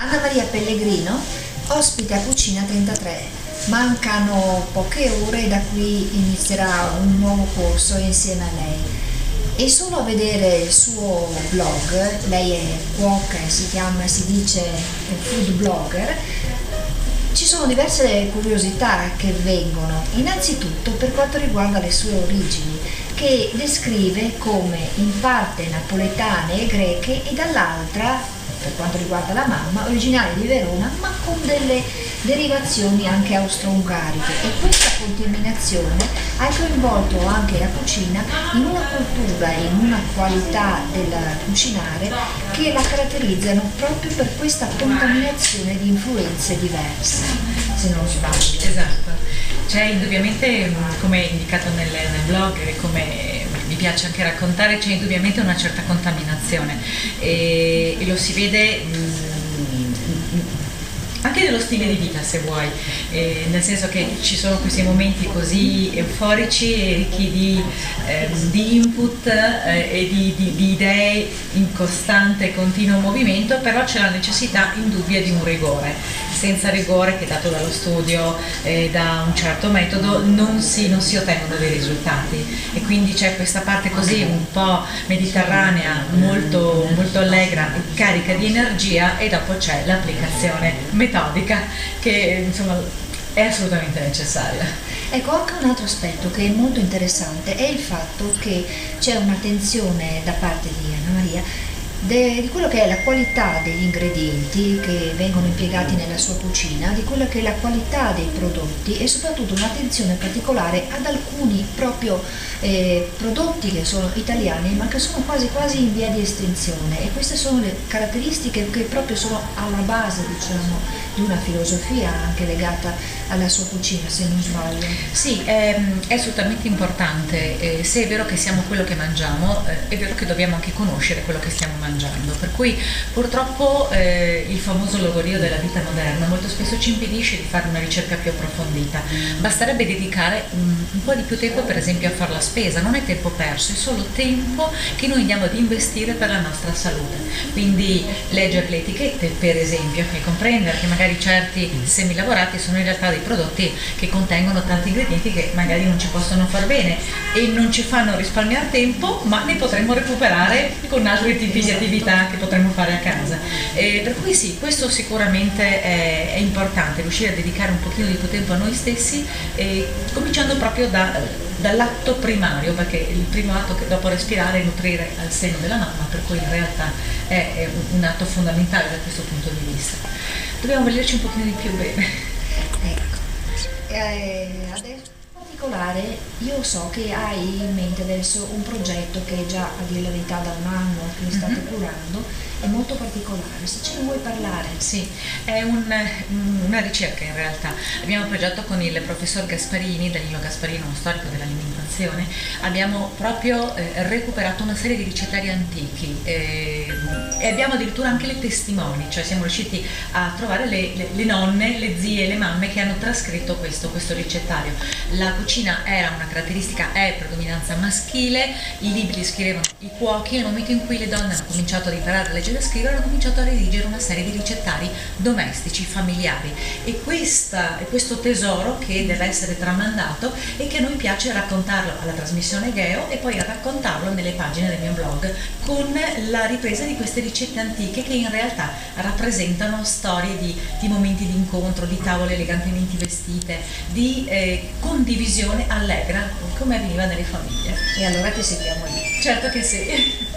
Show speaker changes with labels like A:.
A: Anna Maria Pellegrino, ospite a Cucina 33. Mancano poche ore da qui inizierà un nuovo corso insieme a lei. E solo a vedere il suo blog, lei è cuoca e si dice food blogger, ci sono diverse curiosità che vengono. Innanzitutto per quanto riguarda le sue origini, che descrive come in parte napoletane e greche e dall'altra, per quanto riguarda la mamma, originaria di Verona, ma con delle derivazioni anche austro-ungariche, e questa contaminazione ha coinvolto anche la cucina in una cultura e in una qualità del cucinare che la caratterizzano proprio per questa contaminazione di influenze diverse, se non sbaglio.
B: Esatto, c'è indubbiamente, come indicato nel blog e come mi piace anche raccontare, c'è indubbiamente una certa contaminazione e lo si vede anche nello stile di vita, se vuoi, nel senso che ci sono questi momenti così euforici e ricchi di input e di idee in costante e continuo movimento, però c'è la necessità indubbia di un rigore. Senza rigore, che dato dallo studio da un certo metodo, non si ottengono dei risultati, e quindi c'è questa parte così un po' mediterranea, molto, molto allegra e carica di energia, e dopo c'è l'applicazione metodica che insomma è assolutamente necessaria.
A: Ecco, anche un altro aspetto che è molto interessante è il fatto che c'è un'attenzione da parte di Anna Maria di quello che è la qualità degli ingredienti che vengono impiegati nella sua cucina, di quella che è la qualità dei prodotti, e soprattutto un'attenzione particolare ad alcuni proprio prodotti che sono italiani ma che sono quasi quasi in via di estinzione, e queste sono le caratteristiche che proprio sono alla base, diciamo, di una filosofia anche legata alla sua cucina, se non sbaglio.
B: Sì, è assolutamente importante. Se è vero che siamo quello che mangiamo, è vero che dobbiamo anche conoscere quello che stiamo mangiando, per cui purtroppo il famoso logorio della vita moderna molto spesso ci impedisce di fare una ricerca più approfondita. Basterebbe dedicare un po' di più tempo, per esempio, a fare la spesa. Non è tempo perso, è solo tempo che noi andiamo ad investire per la nostra salute. Quindi leggere le etichette, per esempio, e comprendere che magari certi semilavorati sono in realtà dei prodotti che contengono tanti ingredienti che magari non ci possono far bene e non ci fanno risparmiare tempo, ma ne potremmo recuperare con altri tipi di attività che potremmo fare a casa. Per cui sì, questo sicuramente è importante, riuscire a dedicare un pochino di più tempo a noi stessi, cominciando proprio dall'atto primario, perché il primo atto che dopo respirare è nutrire al seno della mamma, per cui in realtà è un atto fondamentale da questo punto di vista. Dobbiamo volerci un pochino di più bene.
A: Ecco, adesso in particolare io so che hai in mente adesso un progetto che già, a dire la verità, da un anno che state curando, è molto particolare, se ce ne vuoi parlare.
B: Sì, è una ricerca in realtà. Abbiamo progetto con il professor Gasparini, Danilo Gasparino, uno storico dell'alimentazione. Abbiamo proprio recuperato una serie di ricettari antichi e abbiamo addirittura anche le testimoni, cioè siamo riusciti a trovare le nonne, le zie, le mamme che hanno trascritto questo ricettario. La cucina era una caratteristica, è predominanza maschile, i libri li scrivevano i cuochi. Nel momento in cui le donne hanno cominciato ad imparare a leggere e a scrivere, hanno cominciato a redigere una serie di ricettari domestici, familiari, e questo tesoro che deve essere tramandato, e che a noi piace raccontarlo alla trasmissione Geo e poi raccontarlo nelle pagine del mio blog con la ripresa di queste ricette antiche che in realtà rappresentano storie di momenti di incontro, di tavole elegantemente vestite, di condivisione allegra come avveniva nelle famiglie.
A: E allora ti seguiamo lì.
B: Certo che sì.